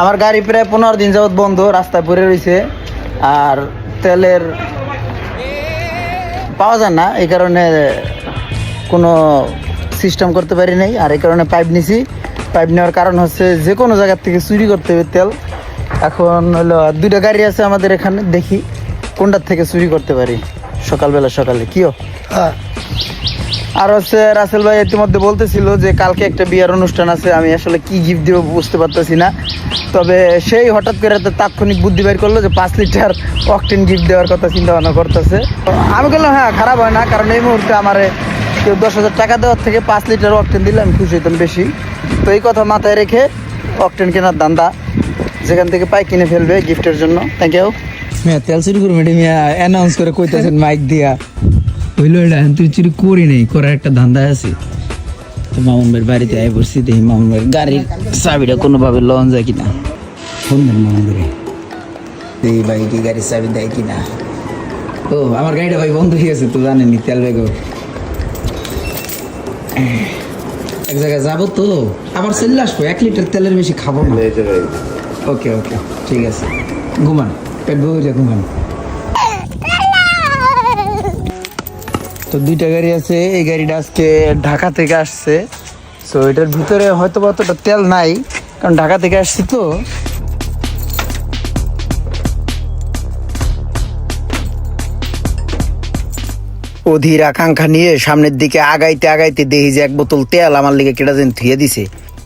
আমার গাড়ি প্রায় 15 দিন যাবত বন্ধ, রাস্তায় পড়ে রয়েছে আর তেলের পাওয়া যায় না, এই কারণে কোনো সিস্টেম করতে পারি নাই। আর এই কারণে পাইপ নিছি। পাইপ নেওয়ার কারণ হচ্ছে যে কোনো জায়গার থেকে চুরি করতে হবে তেল। এখন হলো 2টা গাড়ি আছে আমাদের এখানে, দেখি কোনটার থেকে চুরি করতে পারি সকালে কিও। আর হচ্ছে রাসেল ভাই ইতিমধ্যে বলতেছিল যে কালকে একটা বিয়ের অনুষ্ঠান আছে, আমি আসলে কি গিফট দেবো বুঝতে পারতেছি না। তবে সেই হঠাৎ করে তাৎক্ষণিক বুদ্ধি বের করলো যে 5 লিটার অকটেন গিফট দেওয়ার কথা চিন্তা ভাবনা করতেছে। আমি বললাম হ্যাঁ, খারাপ হয় না, কারণ এই মুহূর্তে আমার কেউ 10,000 টাকা দেওয়ার থেকে 5 লিটার অকটেন দিলে আমি খুশি হইতাম বেশি। তো এই কথা মাথায় রেখে অকটেন কেনার ধান্দা যেখান থেকে পাই কিনে ফেলবে গিফটের জন্য। Thank you. তেল চুরি করে ম্যাডাম অ্যানাউন্স করে কইতেছেন মাইক দিয়া, হইলো এটা তুই চুরি করি নেই, করার একটা ধান্দা আছে। তো মামুন ভাইয়ের বাড়িতে আই বসছি, দেখি মামুন ভাইয়ের গাড়ির চাবিটা কোনোভাবে লন যায় কিনা। ফোন দেন মামুন ভাই, দেখি ভাই কি গাড়ির চাবি দেয় কিনা। ও আমার গাড়িটা ভাই বন্ধ হয়ে গেছে তো জানেনি, তেল ব্যাগও এক জায়গায় যাবো তো আবার চলে আসবো, 1 লিটার তেলের বেশি খাবো না। ওকে ওকে ঠিক আছে, ঘুমান পেট ভরে ঘুমান। তো 2টা গাড়ি আছে, এই গাড়িটা আজকে ঢাকা থেকে আসছে। সো এটার ভিতরে হয়তো অতটা তেল নাই, কারণ ঢাকা থেকে আসছে তো। অধীর আকাঙ্ক্ষা নিয়ে সামনের দিকে আগাইতে দেখি যে 1 বোতল তেল আমার লিগে কেটা যেন ধুয়ে দিছে।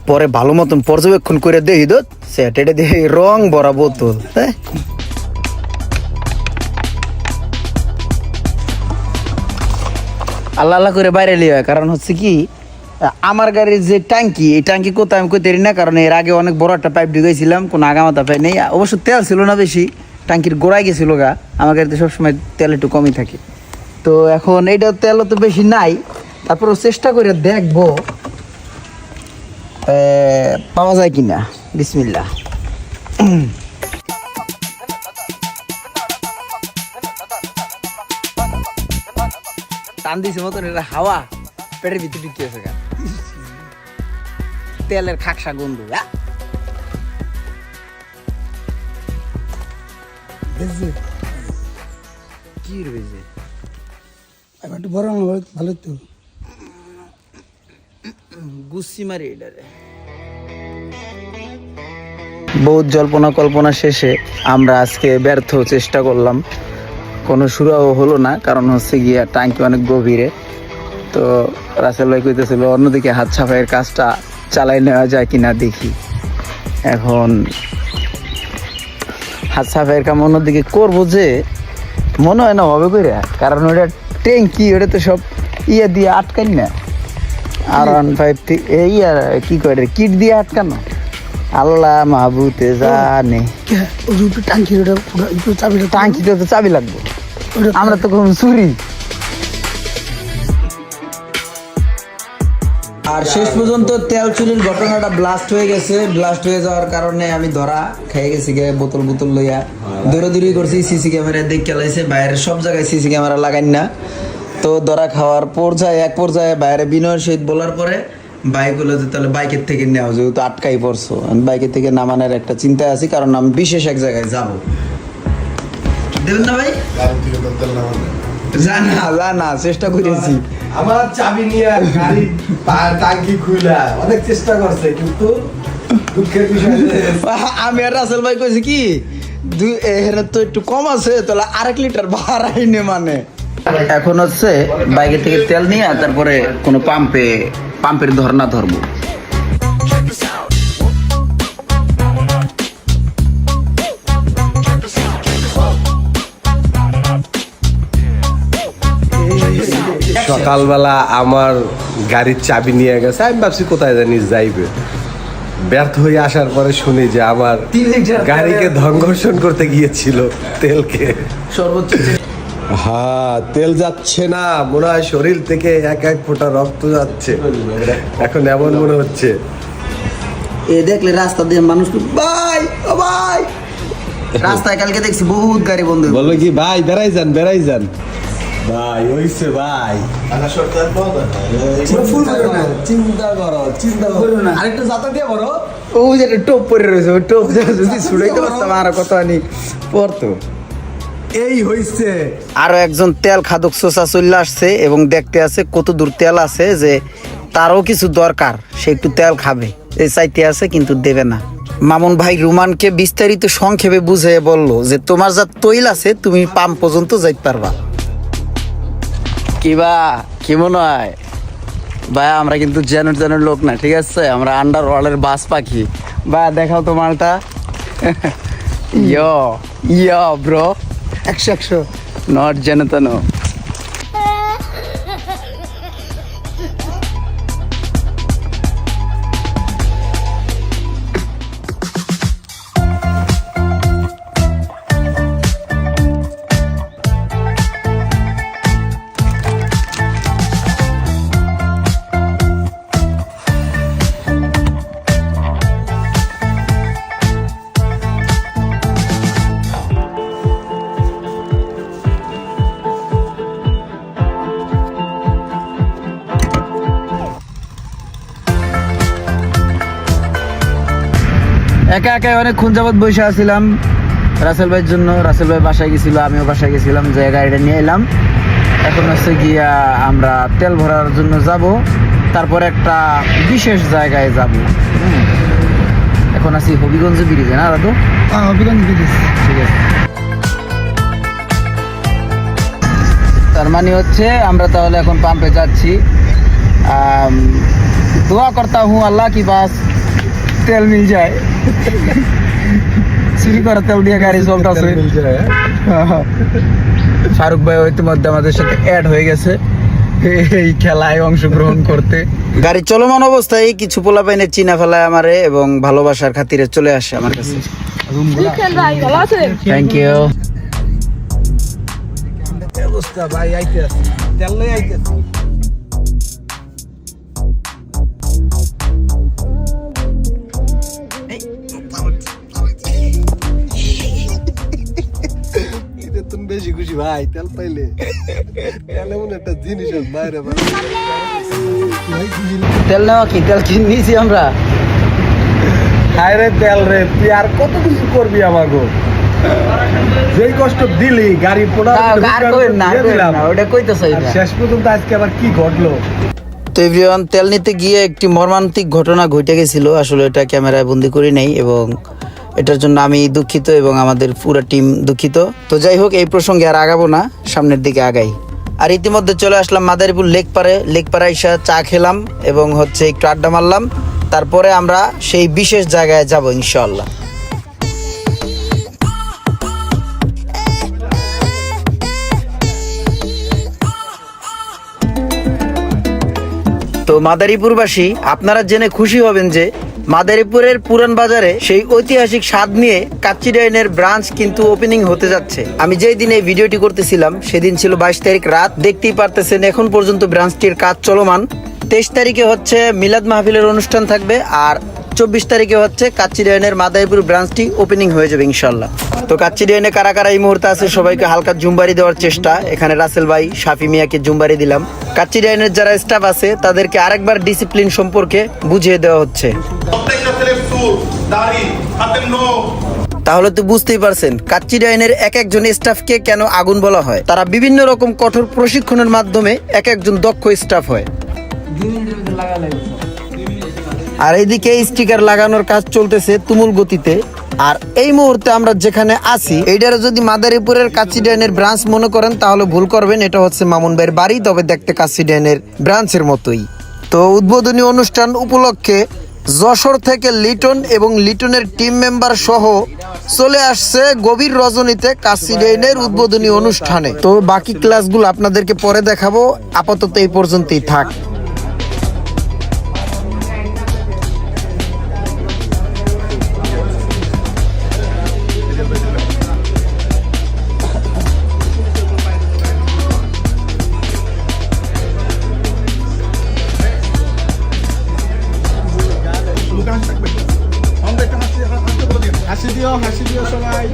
পরে ভালো মতন পর্যবেক্ষণ করে দেখি দোত সেটা দেখি রং ভরা বোতল। হ্যাঁ, আল্লাহ আল্লাহ করে বাইরে লিয়ে, কারণ হচ্ছে কি আমার গাড়ির যে ট্যাঙ্কি, এই ট্যাঙ্কি কোথায় আমি কইতে পারি না, কারণ এর আগে অনেক বড় একটা পাইপ ঢুকাইছিলাম, কোনো আগামাতা পাই নেই। অবশ্য তেল ছিল না বেশি, ট্যাঙ্কির গোড়ায় গেছিল গা। আমার গাড়িতে সবসময় তেল একটু কমই থাকে। তো এখন এইটা তেল তো বেশি নাই, তারপর চেষ্টা করে দেখবো পাওয়া যায় কিনা। বিসমিল্লাহ। টান দিছে মতন এটা হাওয়া পেটের ভিতরে ঢুকিয়েছে, তেলের খাকসা গন্ধ। কি রয়েছে একটু বড় ভালো তো গুচ্ছি মারি এটারে। বহুত জল্পনা কল্পনা শেষে আমরা আজকে ব্যর্থ চেষ্টা করলাম, কোনো সুরাও হলো না, কারণ হচ্ছে গিয়া ট্যাঙ্কি অনেক গভীরে। তো রাসেল ভাই কইতেছিল অন্যদিকে হাত সাফাইয়ের কাজটা চালাই নেওয়া যায় কিনা দেখি। এখন হাত সাফাইয়ের কাম অন্যদিকে করবো যে মনে হয় না হবে করে, কারণ ওটা ট্যাঙ্কি, ওটা তো সব ইয়ে দিয়ে আটকাই না। R15 কি করে কিট দিয়ে আটকানো, আল্লাহ মাহবুতে জানে। টাঙ্কিতে তো চাবি লাগবে, আমরা তো কোনো চুরি। আর শেষ পর্যন্ত তেল চুরির ঘটনাটা ব্লাস্ট হয়ে গেছে। ব্লাস্ট হয়ে যাওয়ার কারণে আমি ধরা খেয়ে গেছি গে, বোতল লইয়া দৌড়াদৌড়ি করছি। সিসি ক্যামেরায় দেখে লাইছে, বাইরের সব জায়গায় সিসি ক্যামেরা লাগাই না। তো ধরা খাওয়ার এক পর্যায়ে বাইরে বিনয়ের সহিত বলার পরে বাইক হলো যে তাহলে বাইকের থেকে নেওয়া, যেহেতু আটকাই পড়ছো, আমি বাইকের থেকে নামানোর একটা চিন্তায় আছি, কারণ আমি বিশেষ এক জায়গায় যাব। দেবেন না ভাই? জানা চেষ্টা করেছি, আমার চাবি নিয়ে গাড়ি টাঙ্কি খুলা অনেক চেষ্টা করছে, কিন্তু দুঃখের বিষয় আমি আর রাসেল ভাই কইছি কি এখানে তো একটু কম আছে, তাহলে 1 লিটার বাড়াই নে। মানে এখন হচ্ছে বাইকের থেকে তেল নিয়ে তারপরে কোনো পাম্পের ধর্না ধরবো। সকালবেলা আমার গাড়ির চাবি নিয়ে গেছে, আমি ভাবছি কোথায় জানি যাইবে। ব্যর্থ হয়ে আসার পরে শুনি যে আমার 3 লিটার গাড়িকে ধর্ষণ করতে গিয়েছিল তেলকে। সর্বোচ্চ হ্যাঁ, তেল যাচ্ছে না, মনে হয় শরীর থেকে এক ফোঁটা রক্ত যাচ্ছে এখন, এমন মনে হচ্ছে। এ দেখলে রাস্তা দিয়ে মানুষ ভাই ও ভাই, রাস্তায় কালকে দেখছি বহুত গাড়ি বন্ধ। বললো কি ভাই বেড়াই যান ভাই, হইছে ভাই। চিন্তা করো আরেকটু জাতা দিয়ে বড় ও যে টোপ পরে রয়েছে, ওই টোপ যদি ছুড়াইতে পারতাম আর কত আনি পড়তো। এই হইছে আরো একজন তেল খাদক সোসা চলে আসছে এবং দেখতে আছে কত দূর তেল আছে, যে তারও কিছু দরকার, সে একটু তেল খাবে, এই চাইতে আছে কিন্তু দেবে না। মামুন ভাই রুমানকে বিস্তারিত সংক্ষেপে বুঝিয়ে বলল যে তোমার যা তৈল আছে তুমি পাম্প পর্যন্ত যাইতে পারবা। কিবা কি মনে হয় ভাই, আমরা কিন্তু জেনের লোক না, ঠিক আছে, আমরা আন্ডার ওয়ার্ল্ডের বাস পাখি। ভাই দেখাও তো মালটা। ইয়ো ব্রো, 100 নট জেনতনো। একা একা অনেকক্ষণ যাবৎ বসে আছিলাম রাসেল ভাইয়ের জন্য। রাসেল ভাই বাসায় গেছিল, আমিও বাসায় গেছিলাম, যে গাড়িটা নিয়ে এলাম। এখন হচ্ছে গিয়া আমরা তেল ভরার জন্য যাব, তারপর একটা বিশেষ জায়গায় যাব। এখন আছি হবিগঞ্জ ব্রিজে, না দাদু? হবিগঞ্জ ব্রিজ। ঠিক আছে, তার মানে হচ্ছে আমরা তাহলে এখন পাম্পে যাচ্ছি। দোয়া করতা হুঁ আল্লাহ কি বাস তেল মিল যায়। চুরি করা তেল দিয়ে গাড়ি চলতেছে। শাহরুখ ভাই ইতিমধ্যে আমাদের সাথে অ্যাড হয়ে গেছে এই খেলায় অংশগ্রহণ করতে। গাড়ি চলমান অবস্থায় কিছু পোলা পাইনে চিনা ফেলায় আমারে এবং ভালোবাসার খাতিরে চলে আসে আমার কাছে। Thank you. অবস্থা ভাই, আইতে আছে তেল লই আইতে আছে। বেশি খুশি ভাই তেল পাইলে, এমন একটা জিনিস বাইরে তেল নেওয়া কি, তেল কিনে নিয়েছি আমরা। হায় রে তেল রে, তুই আর কত কিছু করবি আমাগো, যেই কষ্ট দিলি গাড়ি পোড়া ওটা কইতেছে। শেষ পর্যন্ত আজকে আবার কি ঘটলো। তো এভরিওয়ান, তেল নিতে গিয়ে একটি মর্মান্তিক ঘটনা ঘটে গেছিল। আসলে এটা ক্যামেরায় বন্দি করি নাই এবং এটার জন্য আমি দুঃখিত এবং আমাদের পুরো টিম দুঃখিত। তো যাই হোক, এই প্রসঙ্গে আর আগাবো না, সামনের দিকে আগাই। আর ইতিমধ্যে চলে আসলাম মাদারীপুর লেকপাড়ে এসে চা খেলাম এবং হচ্ছে একটু আড্ডা মারলাম। তারপরে আমরা সেই বিশেষ জায়গায় যাব ইনশাআল্লাহ। তো মাদারীপুরবাসী, আপনারা জেনে খুশি হবেন যে মাদারীপুরের পুরান বাজারে সেই ঐতিহাসিক স্বাদ নিয়ে কাচ্চি ডাইনের ব্রাঞ্চ কিন্তু ওপেনিং হতে যাচ্ছে। আমি যেই দিন এই ভিডিওটি করতেছিলাম সেদিন ছিল 22 তারিখ রাত। দেখতেই পারতেছেন এখন পর্যন্ত ব্রাঞ্চটির কাজ চলমান। 23 তারিখে হচ্ছে মিলাদ মাহফিলের অনুষ্ঠান থাকবে, আর 24 তারিখে হচ্ছে কাচ্চি ডাইনের মাদারীপুর ব্রাঞ্চটি ওপেনিং হয়ে যাবে ইনশাল্লাহ। তো কাচ্চি ডাইনে কারা কারা এই মুহূর্তে আছে সবাইকে হালকা জুমবারি দেওয়ার চেষ্টা। এখানে রাসেল ভাই, শাফি মিয়াকে জুমবারি দিলাম। কাচ্চি ডাইনের যারা স্টাফ আছে তাদেরকে আরেকবার ডিসিপ্লিন সম্পর্কে বুঝিয়ে দেওয়া হচ্ছে। তাহলে তো বুঝতেই পারছেন কাচ্চি ডাইনের এক একজন স্টাফকে কেন আগুন বলা হয়। তারা বিভিন্ন রকম কঠোর প্রশিক্ষণের মাধ্যমে এক একজন দক্ষ স্টাফ হয়। আর এইদিকে স্টিকার লাগানোর কাজ চলতেছে তুমুল গতিতে। আর এই মুহূর্তে আমরা যেখানে আছি এইটারে যদি মাদারীপুরের কাচ্চি ডাইনের ব্রাঞ্চ মনে করেন তাহলে ভুল করবেন। এটা হচ্ছে মামুন ভাইয়ের বাড়ি, তবে দেখতে কাচ্চি ডাইনের ব্রাঞ্চের মতোই। তো উদ্বোধনী অনুষ্ঠান উপলক্ষে যশোর থেকে লিটন এবং লিটনের টিম মেম্বার সহ চলে আসছে গভীর রজনীতে কাচ্চি ডাইনের উদ্বোধনী অনুষ্ঠানে। তো বাকি ক্লাসগুলো আপনাদেরকে পরে দেখাবো, আপাতত এই পর্যন্তই থাক। হাসি দিও সবাই।